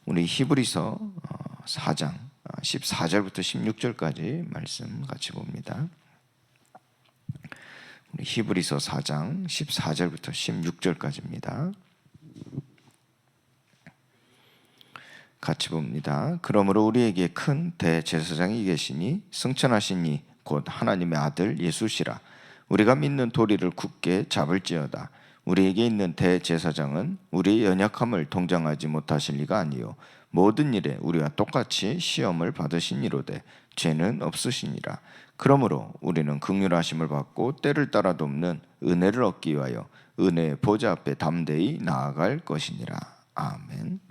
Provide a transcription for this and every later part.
우리 히브리서 4장 14절부터 16절까지 말씀 같이 봅니다. 우리 히브리서 4장 14절부터 16절까지입니다. 같이 봅니다. 그러므로 우리에게 큰 대제사장이 계시니 승천하신 이 곧 하나님의 아들 예수시라. 우리가 믿는 도리를 굳게 잡을지어다. 우리에게 있는 대제사장은 우리의 연약함을 동정하지 못하실 리가 아니요 모든 일에 우리와 똑같이 시험을 받으시니로되 죄는 없으시니라. 그러므로 우리는 긍휼하심을 받고 때를 따라 돕는 은혜를 얻기 위하여 은혜의 보좌 앞에 담대히 나아갈 것이니라. 아멘.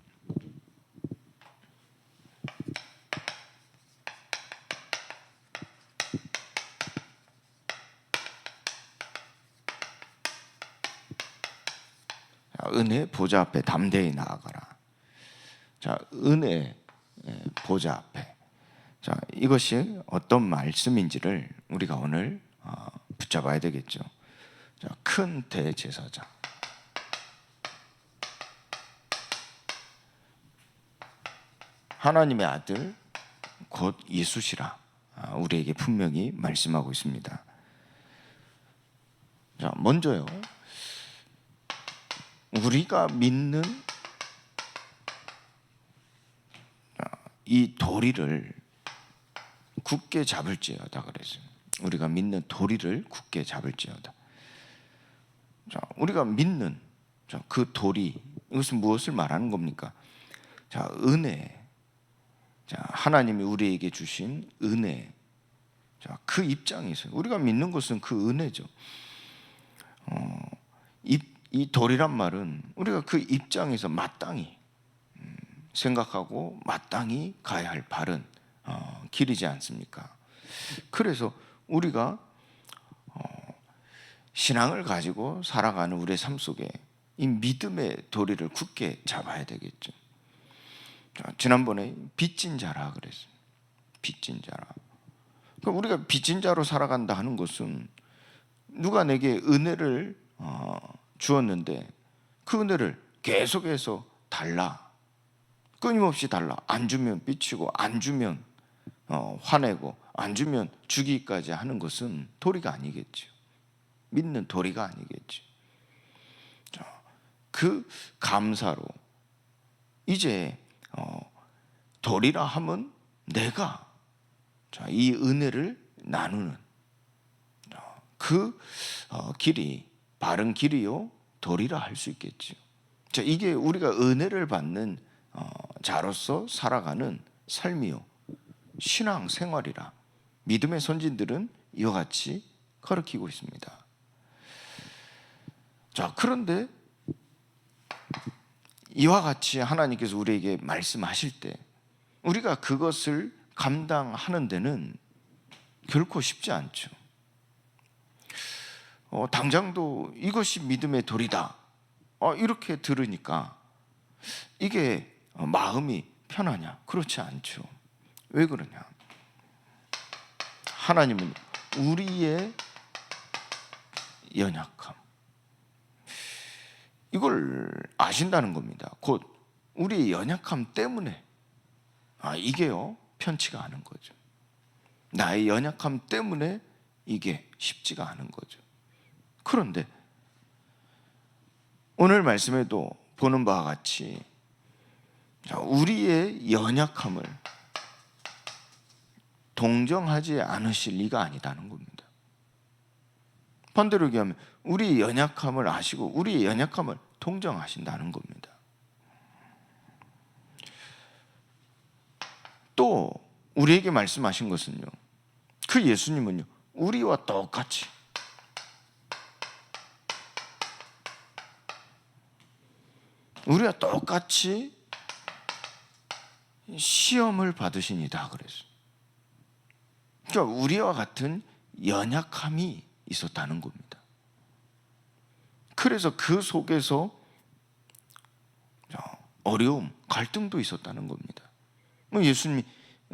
은혜 보좌 앞에 담대히 나아가라. 자, 은혜 보좌 앞에. 자, 이것이 어떤 말씀인지를 우리가 오늘 붙잡아야 되겠죠. 자, 큰 대제사장. 하나님의 아들 곧 예수시라. 우리에게 분명히 말씀하고 있습니다. 자, 먼저요. 우리가 믿는 이 도리를 굳게 잡을지어다 그랬어요. 우리가 믿는 도리를 굳게 잡을지어다. 자, 우리가 믿는 그 도리, 이것은 무엇을 말하는 겁니까? 자, 은혜. 자, 하나님이 우리에게 주신 은혜. 자, 그 입장에서 우리가 믿는 것은 그 은혜죠. 이 도리란 말은 우리가 그 입장에서 마땅히 생각하고 마땅히 가야 할 바른 길이지 않습니까? 그래서 우리가 신앙을 가지고 살아가는 우리의 삶 속에 이 믿음의 도리를 굳게 잡아야 되겠죠. 자, 지난번에 빚진 자라 그랬어요. 빚진 자라. 그러니까 우리가 빚진 자로 살아간다 하는 것은 누가 내게 은혜를 주었는데 그 은혜를 계속해서 달라. 끊임없이 달라. 안 주면 삐치고 안 주면 화내고 안 주면 주기까지 하는 것은 도리가 아니겠죠. 믿는 도리가 아니겠죠. 자, 그 감사로 이제 도리라 하면 내가 이 은혜를 나누는 그 길이 바른 길이요 도리라 할 수 있겠죠. 자, 이게 우리가 은혜를 받는 자로서 살아가는 삶이요 신앙 생활이라 믿음의 선진들은 이와 같이 가르치고 있습니다. 자, 그런데 이와 같이 하나님께서 우리에게 말씀하실 때 우리가 그것을 감당하는 데는 결코 쉽지 않죠. 당장도 이것이 믿음의 도리다 이렇게 들으니까 이게 마음이 편하냐? 그렇지 않죠. 왜 그러냐? 하나님은 우리의 연약함 이걸 아신다는 겁니다. 곧 우리의 연약함 때문에 이게요 편치가 않은 거죠. 나의 연약함 때문에 이게 쉽지가 않은 거죠. 그런데 오늘 말씀에도 보는 바와 같이 우리의 연약함을 동정하지 않으실 리가 아니다는 겁니다. 반대로 얘기하면 우리의 연약함을 아시고 우리의 연약함을 동정하신다는 겁니다. 또 우리에게 말씀하신 것은요, 그 예수님은요 우리와 똑같이 시험을 받으시니다 그랬어요. 그러니까 우리와 같은 연약함이 있었다는 겁니다. 그래서 그 속에서 어려움, 갈등도 있었다는 겁니다. 예수님이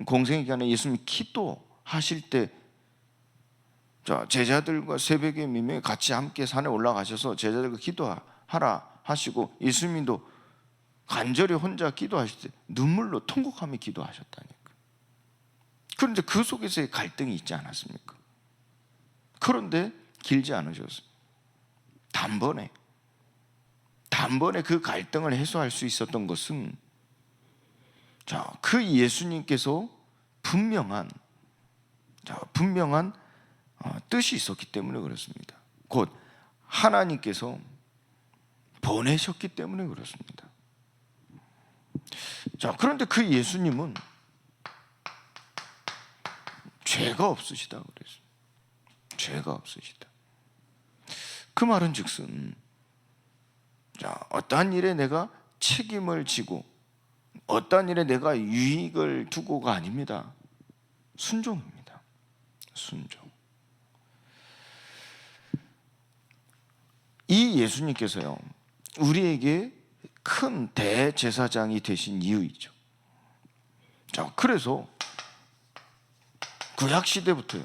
공생의 기간에 예수님이 기도하실 때 제자들과 새벽에 미명에 같이 함께 산에 올라가셔서 제자들과 기도하라 하시고 예수님도 간절히 혼자 기도하실 때 눈물로 통곡하며 기도하셨다니까. 그런데 그 속에서의 갈등이 있지 않았습니까? 그런데 길지 않으셨어요. 단번에 그 갈등을 해소할 수 있었던 것은 그 예수님께서 분명한 뜻이 있었기 때문에 그렇습니다. 곧 하나님께서 보내셨기 때문에 그렇습니다. 그런데 그 예수님은 죄가 없으시다 그랬어요. 죄가 없으시다. 그 말은 즉슨 어떠한 일에 내가 책임을 지고 어떠한 일에 내가 유익을 두고가 아닙니다. 순종입니다. 순종. 이 예수님께서요, 우리에게 큰 대제사장이 되신 이유이죠. 그래서 구약 시대부터요,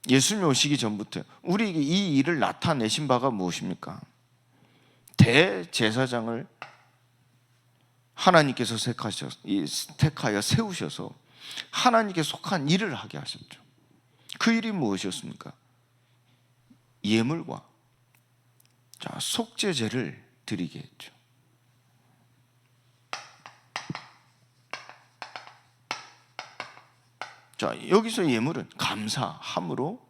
예수님 오시기 전부터 우리에게 이 일을 나타내신 바가 무엇입니까? 대제사장을 하나님께서 택하여 세우셔서 하나님께 속한 일을 하게 하셨죠. 그 일이 무엇이었습니까? 예물과 속죄제를 드리게 했죠. 여기서 예물은 감사함으로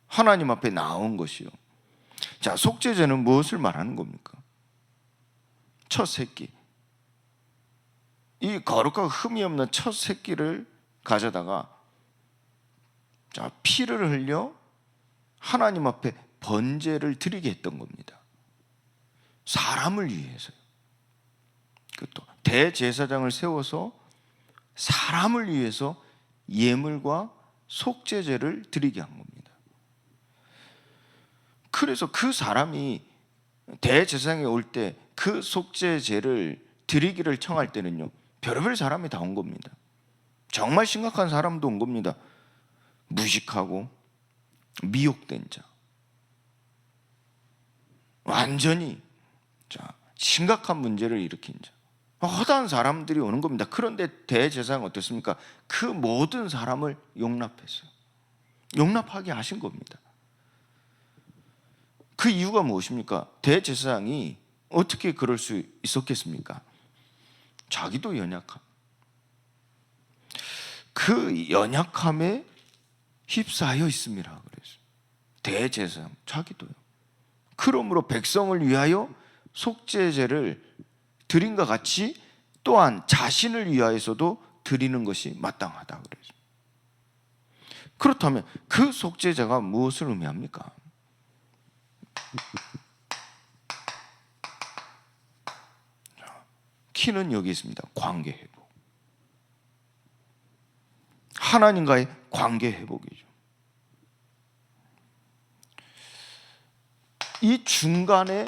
하나님 앞에 나온 것이요. 속죄제는 무엇을 말하는 겁니까? 첫 새끼. 이 거룩하고 흠이 없는 첫 새끼를 가져다가 피를 흘려 하나님 앞에 번제를 드리게 했던 겁니다. 사람을 위해서요. 또 대제사장을 세워서 사람을 위해서 예물과 속죄제를 드리게 한 겁니다. 그래서 그 사람이 대제사장에 올 때 그 속죄제를 드리기를 청할 때는요, 별의별 사람이 다 온 겁니다. 정말 심각한 사람도 온 겁니다. 무식하고 미혹된 자, 완전히 심각한 문제를 일으킨 자, 허다한 사람들이 오는 겁니다. 그런데 대제사장은 어떻습니까? 그 모든 사람을 용납했어요. 용납하게 하신 겁니다. 그 이유가 무엇입니까? 대제사장이 어떻게 그럴 수 있었겠습니까? 자기도 연약함, 그 연약함에 휩싸여 있음이라 그랬어요. 대제사장 자기도요. 그러므로 백성을 위하여 속죄제를 드린과 같이 또한 자신을 위하여서도 드리는 것이 마땅하다 그랬어요. 그렇다면 그 속죄제가 무엇을 의미합니까? 키는 여기 있습니다. 관계 회복. 하나님과의 관계 회복이죠. 이 중간에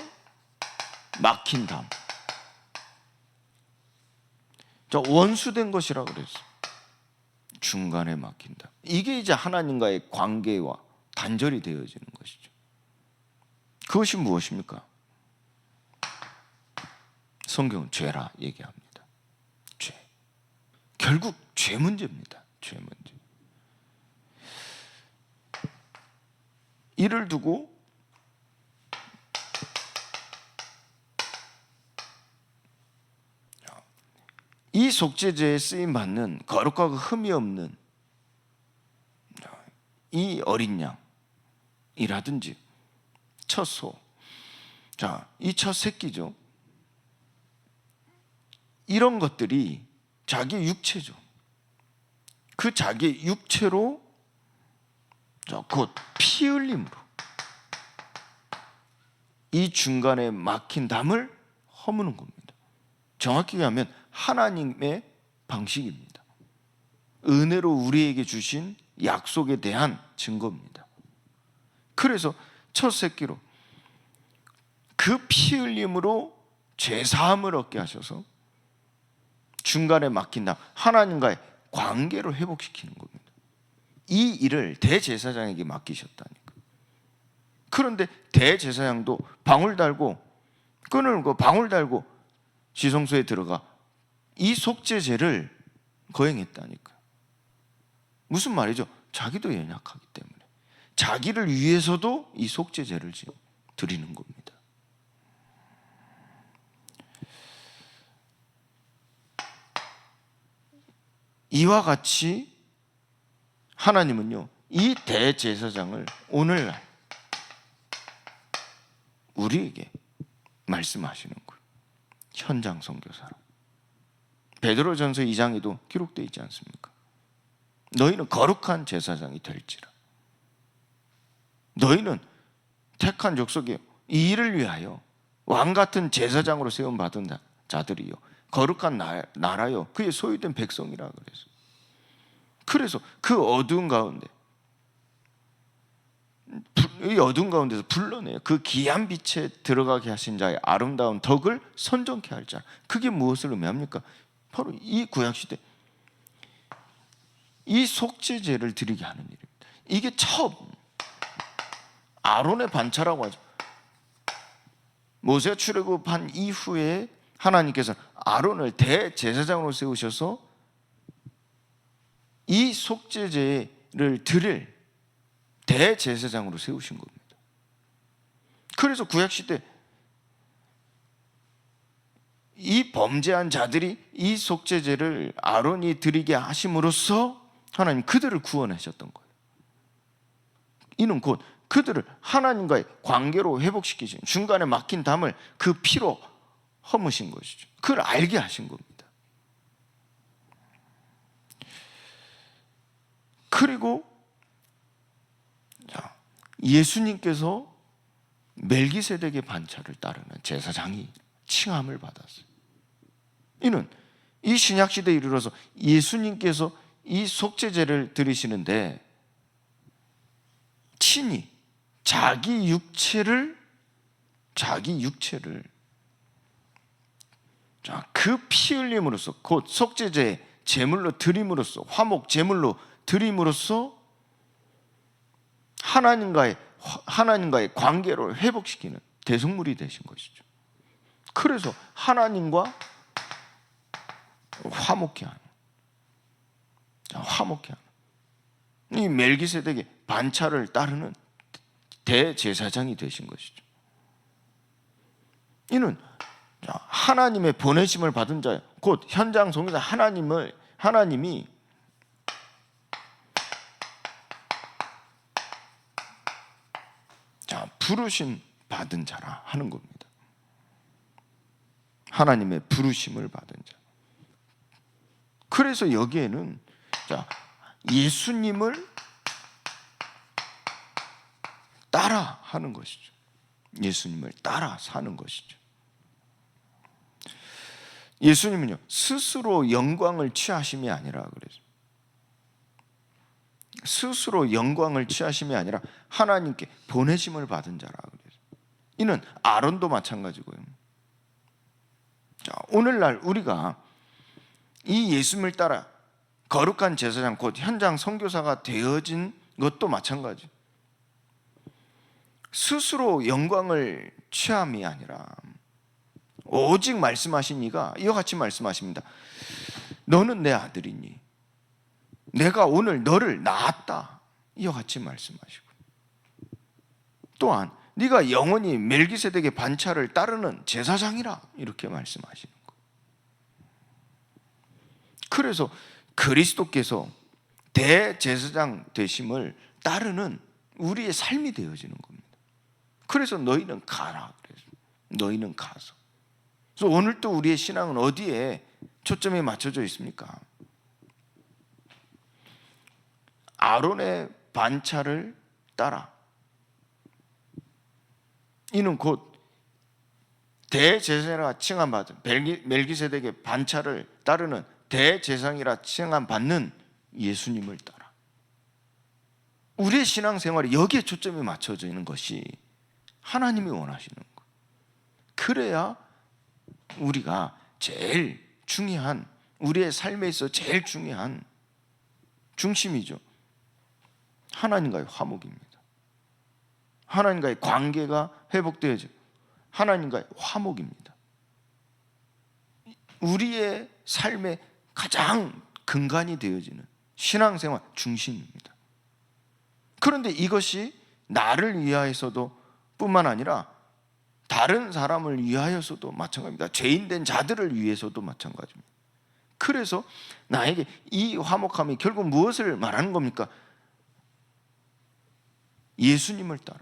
막힌 담, 원수된 것이라고 그랬어요. 중간에 막힌 담. 이게 이제 하나님과의 관계와 단절이 되어지는 것이죠. 그것이 무엇입니까? 성경은 죄라 얘기합니다. 죄. 결국 죄 문제입니다. 죄 문제. 이를 두고 이 속죄제에 쓰임 받는 거룩하고 흠이 없는 이 어린 양이라든지 첫 소, 이 첫 새끼죠. 이런 것들이 자기 육체죠. 그 자기 육체로 곧 피 흘림으로 이 중간에 막힌 담을 허무는 겁니다. 정확히 하면 하나님의 방식입니다. 은혜로 우리에게 주신 약속에 대한 증거입니다. 그래서 첫 새끼로 그 피 흘림으로 죄사함을 얻게 하셔서 중간에 막힌 담, 하나님과의 관계를 회복시키는 겁니다. 이 일을 대제사장에게 맡기셨다니까. 그런데 대제사장도 방울 달고 끈을 그 방울 달고 지성소에 들어가 이 속죄제를 거행했다니까요. 무슨 말이죠? 자기도 연약하기 때문에 자기를 위해서도 이 속죄제를 지금 드리는 겁니다. 이와 같이 하나님은요, 이 대제사장을 오늘날 우리에게 말씀하시는 거예요. 현장 선교사로. 베드로전서 2장에도 기록되어 있지 않습니까? 너희는 거룩한 제사장이 될지라. 너희는 택한 족속이요, 이 일을 위하여 왕같은 제사장으로 세움받은 자들이요, 거룩한 나라요, 그의 소유된 백성이라 그랬어요. 그래서 그 어두운 가운데, 이 어두운 가운데서 불러내요. 그 귀한 빛에 들어가게 하신 자의 아름다운 덕을 선정케 할 자. 그게 무엇을 의미합니까? 바로 이 구약시대 이 속죄제를 드리게 하는 일입니다. 이게 처음 아론의 반차라고 하죠. 모세가 출애굽한 이후에 하나님께서 아론을 대제사장으로 세우셔서 이 속죄제를 드릴 대제사장으로 세우신 겁니다. 그래서 구약시대 이 범죄한 자들이 이 속죄제를 아론이 드리게 하심으로써 하나님 그들을 구원하셨던 거예요. 이는 곧 그들을 하나님과의 관계로 회복시키신, 중간에 막힌 담을 그 피로 허무신 것이죠. 그걸 알게 하신 겁니다. 그리고 예수님께서 멜기세덱의 반차를 따르는 제사장이 칭함을 받았어요. 이는 이 신약시대에 이르러서 예수님께서 이 속죄제를 드리시는데 친히 자기 육체를 그 피 흘림으로써, 곧 속죄제의 제물로 드림으로써, 화목 제물로 드림으로써 하나님과의 관계를 회복시키는 대속물이 되신 것이죠. 그래서 하나님과 화목케 하는 이 멜기세덱의 반차를 따르는 대제사장이 되신 것이죠. 이는 하나님의 보내심을 받은 자요, 곧 현장 성교사 하나님이 부르심 받은 자라 하는 겁니다. 하나님의 부르심을 받은 자. 그래서 여기에는 예수님을 따라 하는 것이죠. 예수님을 따라 사는 것이죠. 예수님은요, 스스로 영광을 취하심이 아니라 그래서 스스로 영광을 취하심이 아니라 하나님께 보내심을 받은 자라 그래서. 이는 아론도 마찬가지고요. 오늘날 우리가 이 예수님을 따라 거룩한 제사장, 곧 현장 선교사가 되어진 것도 마찬가지. 스스로 영광을 취함이 아니라 오직 말씀하신 이가 이와 같이 말씀하십니다. 너는 내 아들이니 내가 오늘 너를 낳았다. 이와 같이 말씀하시고, 또한 네가 영원히 멜기세덱의 반차를 따르는 제사장이라 이렇게 말씀하시는 거예요. 그래서 그리스도께서 대제사장 되심을 따르는 우리의 삶이 되어지는 겁니다. 그래서 너희는 가라 그래서 너희는 가서. 그래서 오늘 또 우리의 신앙은 어디에 초점이 맞춰져 있습니까? 아론의 반차를 따라, 이는 곧 대제사장이라 칭함받은 멜기세덱의 반차를 따르는 대제사장이라 칭함받는 예수님을 따라. 우리의 신앙생활이 여기에 초점이 맞춰져 있는 것이 하나님이 원하시는 거예요. 그래야 우리가 제일 중요한, 우리의 삶에 있어 제일 중요한 중심이죠. 하나님과의 화목입니다. 하나님과의 관계가 회복되어져 하나님과의 화목입니다. 우리의 삶의 가장 근간이 되어지는 신앙생활 중심입니다. 그런데 이것이 나를 위하여서도 뿐만 아니라 다른 사람을 위하여서도 마찬가지입니다. 죄인된 자들을 위해서도 마찬가지입니다. 그래서 나에게 이 화목함이 결국 무엇을 말하는 겁니까? 예수님을 따라,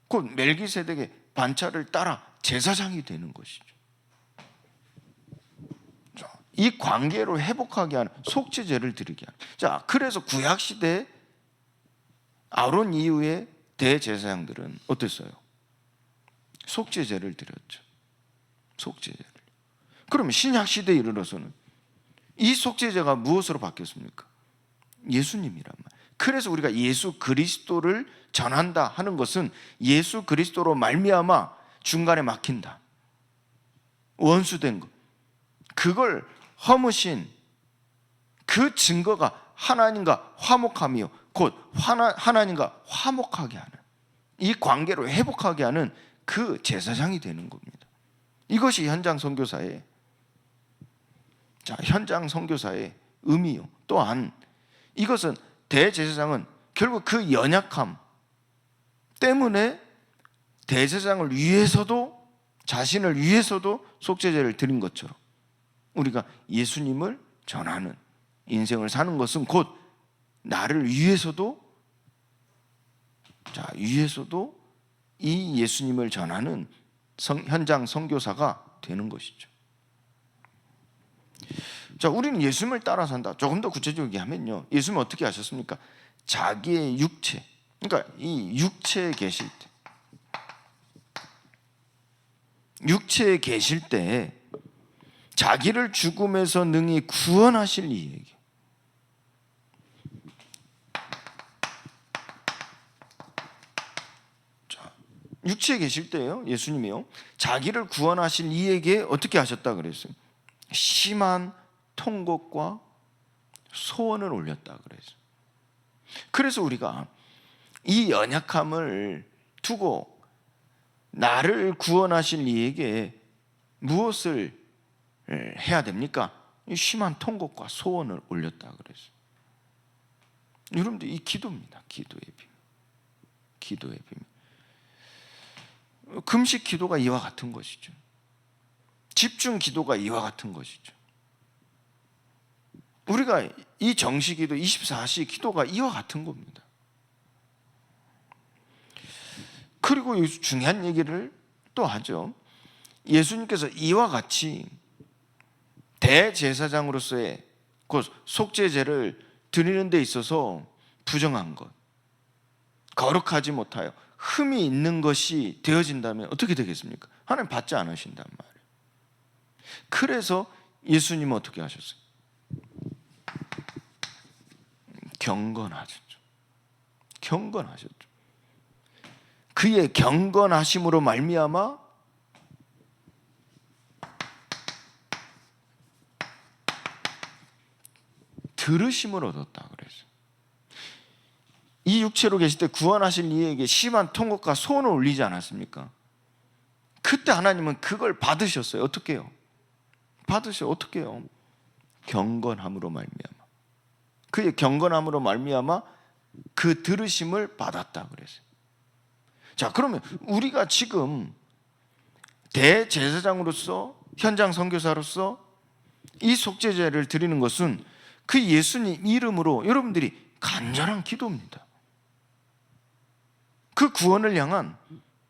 곧 멜기세덱의 반차를 따라 제사장이 되는 것이죠. 이 관계를 회복하게 하는, 속죄제를 드리게 하는. 자, 그래서 구약시대 아론 이후의 대제사장들은 어땠어요? 속죄제를 드렸죠. 속죄제를. 그러면 신약시대에 이르러서는 이 속죄제가 무엇으로 바뀌었습니까? 예수님이란 말. 그래서 우리가 예수 그리스도를 전한다 하는 것은 예수 그리스도로 말미암아 중간에 막힌다, 원수된 것, 그걸 허무신 그 증거가 하나님과 화목함이요, 곧 하나님과 화목하게 하는, 이 관계를 회복하게 하는 그 제사장이 되는 겁니다. 이것이 현장 선교사의 의미요. 또한 이것은 대제사장은 결국 그 연약함 때문에 대제사장을 위해서도, 자신을 위해서도 속죄제를 드린 것처럼 우리가 예수님을 전하는 인생을 사는 것은 곧 나를 위해서도 이 예수님을 전하는 현장 선교사가 되는 것이죠. 자, 우리는 예수님을 따라 산다. 조금 더 구체적이게 하면요, 예수님은 어떻게 하셨습니까? 자기의 육체, 그러니까 이 육체에 계실 때, 육체에 계실 때 자기를 죽음에서 능히 구원하실 이에게, 육체에 계실 때요, 예수님이요, 자기를 구원하실 이에게 어떻게 하셨다 그랬어요? 심한 통곡과 소원을 올렸다 그랬어요. 그래서 우리가 이 연약함을 두고 나를 구원하실 이에게 무엇을 해야 됩니까? 심한 통곡과 소원을 올렸다 그랬어요. 여러분들, 이 기도입니다. 기도의 비밀. 기도의 비밀. 금식 기도가 이와 같은 것이죠. 집중 기도가 이와 같은 것이죠. 우리가 이 정시 기도, 24시 기도가 이와 같은 겁니다. 그리고 중요한 얘기를 또 하죠. 예수님께서 이와 같이 대제사장으로서의 그 속죄제를 드리는 데 있어서 부정한 것, 거룩하지 못하여 흠이 있는 것이 되어진다면 어떻게 되겠습니까? 하나님 받지 않으신단 말이에요. 그래서 예수님은 어떻게 하셨어요? 경건하셨죠. 경건하셨죠. 그의 경건하심으로 말미암아 들으심을 얻었다 그랬어요. 이 육체로 계실 때 구원하실 이에게 심한 통곡과 소원을 올리지 않았습니까? 그때 하나님은 그걸 받으셨어요. 어떻게 해요? 어떻게 해요? 경건함으로 말미암아, 그의 경건함으로 말미암아 그 들으심을 받았다 그랬어요. 자, 그러면 우리가 지금 대제사장으로서, 현장 선교사로서 이 속죄제를 드리는 것은 그 예수님 이름으로 여러분들이 간절한 기도입니다. 그 구원을 향한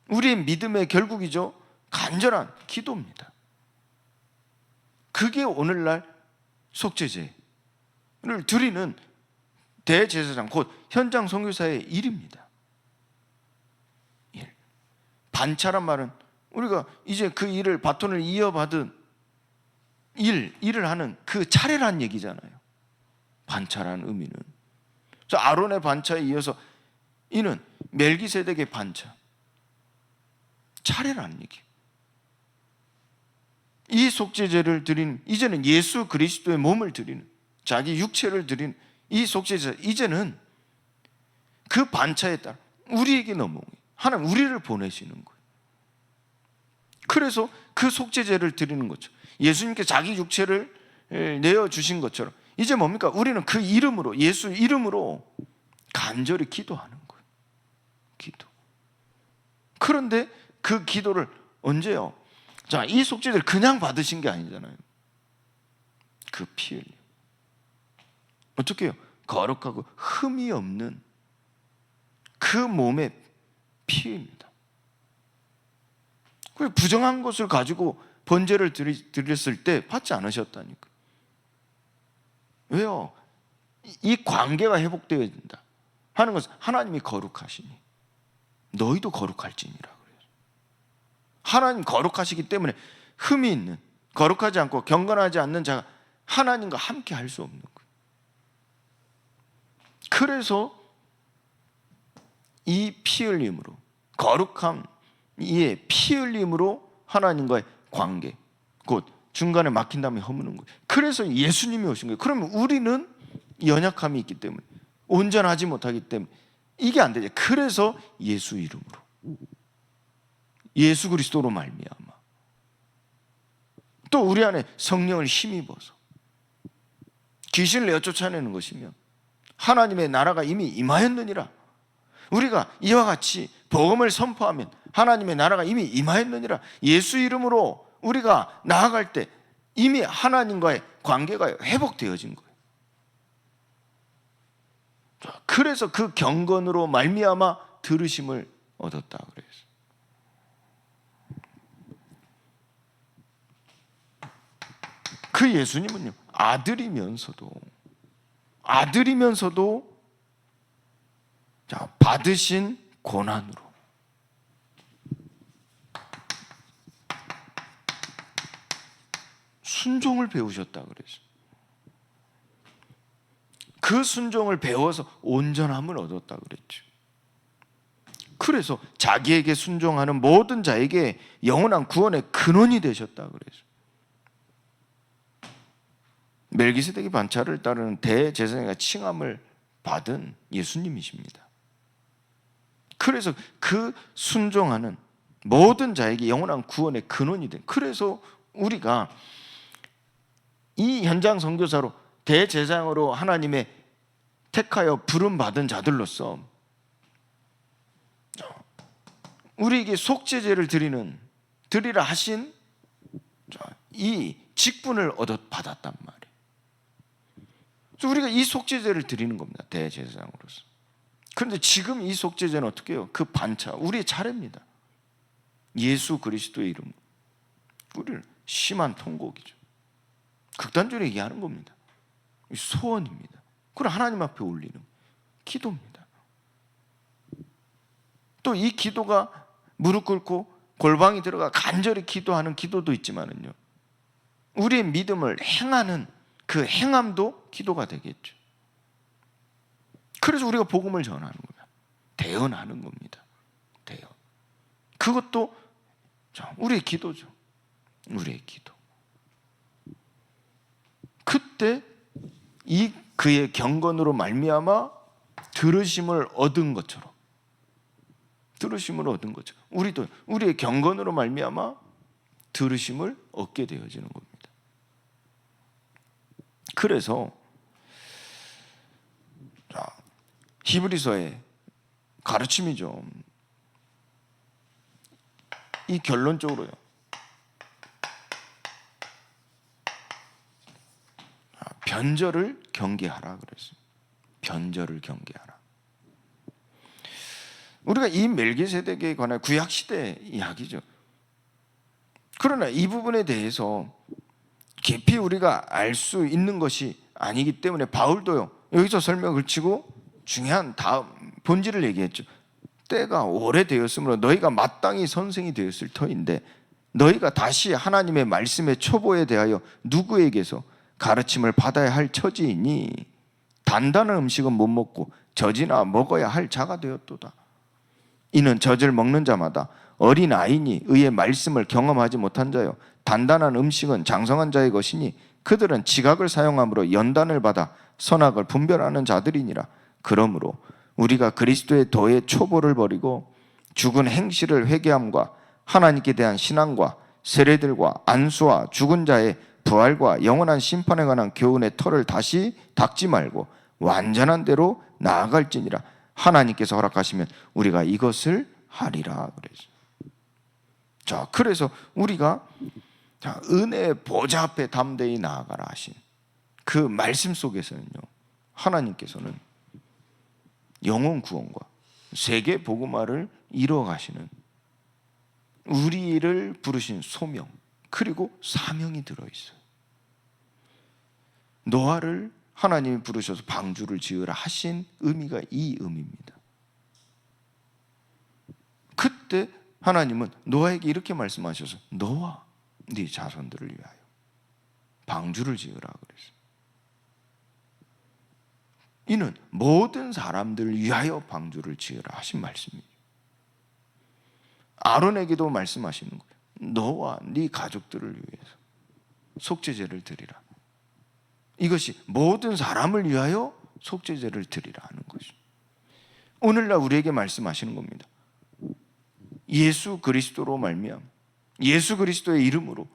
우리의 믿음의 결국이죠. 간절한 기도입니다. 그게 오늘날 속죄제를 드리는 대제사장, 곧 현장 선교사의 일입니다. 일. 반차란 말은 우리가 이제 그 일을, 바톤을 이어받은 일을 하는 그 차례란 얘기잖아요. 반차라는 의미는. 그래서 아론의 반차에 이어서 이는 멜기세덱의 반차, 차례라는 얘기. 이 속죄제를 드린, 이제는 예수 그리스도의 몸을 드리는, 자기 육체를 드린 이 속죄제, 이제는 그 반차에 따라 우리에게 넘어오는, 하나님 우리를 보내시는 거예요. 그래서 그 속죄제를 드리는 거죠. 예수님께 자기 육체를 내어주신 것처럼 이제 뭡니까? 우리는 그 이름으로, 예수 이름으로 간절히 기도하는 거예요. 기도. 그런데 그 기도를 언제요? 자, 이 속죄제를 그냥 받으신 게 아니잖아요. 그 피 흘림. 어떻게 해요? 거룩하고 흠이 없는 그 몸의 피입니다. 부정한 것을 가지고 번제를 드렸을 때 받지 않으셨다니까. 왜요? 이 관계가 회복되어야 된다 하는 것은 하나님이 거룩하시니 너희도 거룩할지니라 그래요. 하나님 거룩하시기 때문에 흠이 있는, 거룩하지 않고 경건하지 않는 자가 하나님과 함께 할 수 없는 거예요. 그래서 이 피 흘림으로, 거룩함, 이 피 흘림으로 하나님과의 관계, 곧 중간에 막힌 다음에 허무는 거예요. 그래서 예수님이 오신 거예요. 그러면 우리는 연약함이 있기 때문에, 온전하지 못하기 때문에 이게 안 되죠. 그래서 예수 이름으로, 예수 그리스도로 말미암아 또 우리 안에 성령을 힘입어서 귀신을 내어 쫓아내는 것이며 하나님의 나라가 이미 임하였느니라. 우리가 이와 같이 복음을 선포하면 하나님의 나라가 이미 임하였느니라. 예수 이름으로 우리가 나아갈 때 이미 하나님과의 관계가 회복되어진 거예요. 그래서 그 경건으로 말미암아 들으심을 얻었다 그랬어요. 그 예수님은요, 아들이면서도 자, 받으신 고난으로 순종을 배우셨다 그랬어요. 그 순종을 배워서 온전함을 얻었다 그랬죠. 그래서 자기에게 순종하는 모든 자에게 영원한 구원의 근원이 되셨다 그랬어요. 멜기세덱의 반차를 따르는 대제사장과 칭함을 받은 예수님이십니다. 그래서 그 순종하는 모든 자에게 영원한 구원의 근원이 된, 그래서 우리가 이 현장 선교사로 대제사장으로 하나님의 택하여 부름받은 자들로서 우리에게 속죄제를 드리라 하신 이 직분을 받았단 말이에요. 그래서 우리가 이 속죄제를 드리는 겁니다. 대제사장으로서. 그런데 지금 이 속죄제는 어떻게 해요? 그 반차, 우리의 차례입니다. 예수 그리스도의 이름, 우리는 심한 통곡이죠. 극단적으로 얘기하는 겁니다. 소원입니다. 그걸 하나님 앞에 올리는 기도입니다. 또 이 기도가 무릎 꿇고 골방에 들어가 간절히 기도하는 기도도 있지만은요, 우리의 믿음을 행하는 그 행함도 기도가 되겠죠. 그래서 우리가 복음을 전하는 거예요. 대언하는 겁니다. 대언. 그것도 우리의 기도죠. 우리의 기도. 그때 이 그의 경건으로 말미암아 들으심을 얻은 것처럼, 우리도 우리의 경건으로 말미암아 들으심을 얻게 되어지는 겁니다. 그래서 히브리서의 가르침이죠. 이 결론적으로요, 변절을 경계하라 그랬어요. 변절을 경계하라. 우리가 이 멜기세덱에 관한 구약시대 이야기죠. 그러나 이 부분에 대해서 깊이 우리가 알 수 있는 것이 아니기 때문에 바울도요, 여기서 설명을 그치고 중요한 다음 본질을 얘기했죠. 때가 오래되었으므로 너희가 마땅히 선생이 되었을 터인데 너희가 다시 하나님의 말씀의 초보에 대하여 누구에게서 가르침을 받아야 할 처지이니 단단한 음식은 못 먹고 젖이나 먹어야 할 자가 되었도다. 이는 젖을 먹는 자마다 어린 아이니 의의 말씀을 경험하지 못한 자요, 단단한 음식은 장성한 자의 것이니 그들은 지각을 사용함으로 연단을 받아 선악을 분별하는 자들이니라. 그러므로 우리가 그리스도의 도의 초보를 버리고 죽은 행실을 회개함과 하나님께 대한 신앙과 세례들과 안수와 죽은 자의 부활과 영원한 심판에 관한 교훈의 털을 다시 닦지 말고 완전한 대로 나아갈지니라. 하나님께서 허락하시면 우리가 이것을 하리라 그랬어요. 자, 그래서 우리가 은혜의 보좌 앞에 담대히 나아가라 하신 그 말씀 속에서는요, 하나님께서는 영혼 구원과 세계 복음화를 이루어가시는 우리를 부르신 소명 그리고 사명이 들어있어요. 노아를 하나님이 부르셔서 방주를 지으라 하신 의미가 이 의미입니다. 그때 하나님은 노아에게 이렇게 말씀하셔서 노아, 네 자손들을 위하여 방주를 지으라 그랬어요. 이는 모든 사람들을 위하여 방주를 지으라 하신 말씀이에요. 아론에게도 말씀하시는 거예요. 너와 네 가족들을 위해서 속죄제를 드리라. 이것이 모든 사람을 위하여 속죄제를 드리라 하는 것이죠. 오늘날 우리에게 말씀하시는 겁니다. 예수 그리스도로 말미암아 예수 그리스도의 이름으로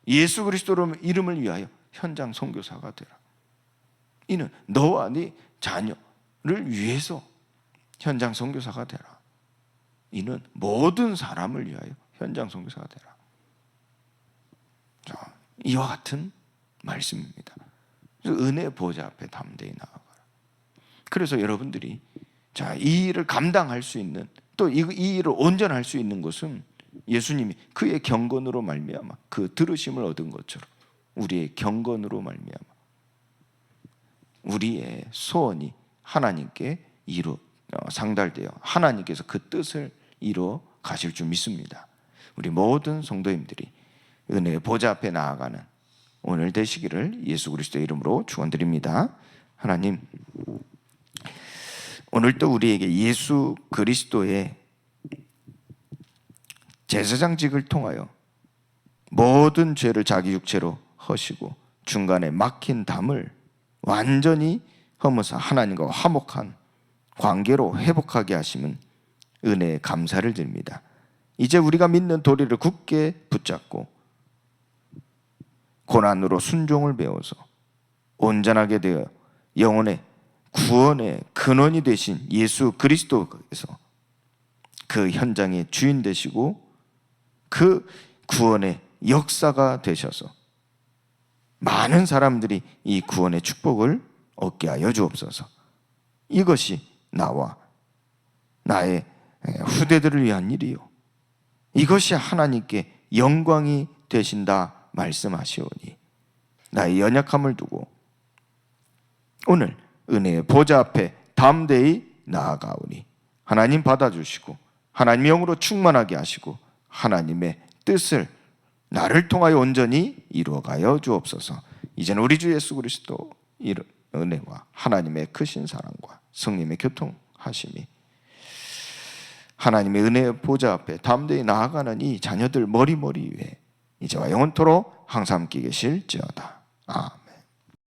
예수 그리스도의 이름을 위하여 현장 선교사가 되라. 이는 너와 네 자녀를 위해서 현장 선교사가 되라. 이는 모든 사람을 위하여 현장 선교사가 되라. 자, 이와 같은 말씀입니다. 은혜 보좌 앞에 담대히 나아가라. 그래서 여러분들이 이 일을 감당할 수 있는, 또 이 일을 온전할 수 있는 것은 예수님이 그의 경건으로 말미암아 그 들으심을 얻은 것처럼 우리의 경건으로 말미암아 우리의 소원이 하나님께 상달되어 하나님께서 그 뜻을 이루어 가실 줄 믿습니다. 우리 모든 성도님들이 은혜의 보좌 앞에 나아가는 오늘 되시기를 예수 그리스도의 이름으로 축원드립니다. 하나님, 오늘도 우리에게 예수 그리스도의 제사장직을 통하여 모든 죄를 자기 육체로 허시고 중간에 막힌 담을 완전히 허무사 하나님과 화목한 관계로 회복하게 하시면 은혜에 감사를 드립니다. 이제 우리가 믿는 도리를 굳게 붙잡고 고난으로 순종을 배워서 온전하게 되어 영혼의 구원의 근원이 되신 예수 그리스도께서 그 현장의 주인 되시고 그 구원의 역사가 되셔서 많은 사람들이 이 구원의 축복을 얻게 하여 주옵소서. 이것이 나와 나의 후대들을 위한 일이요, 이것이 하나님께 영광이 되신다 말씀하시오니 나의 연약함을 두고 오늘 은혜의 보좌 앞에 담대히 나아가오니 하나님 받아주시고 하나님의 영으로 충만하게 하시고 하나님의 뜻을 나를 통하여 온전히 이루어가여 주옵소서. 이제는 우리 주 예수 그리스도 은혜와 하나님의 크신 사랑과 성령의 교통하심이 하나님의 은혜의 보좌 앞에 담대히 나아가는 이 자녀들 머리머리 위에 이제와 영원토록 항상 함께 계실지어다. 아멘.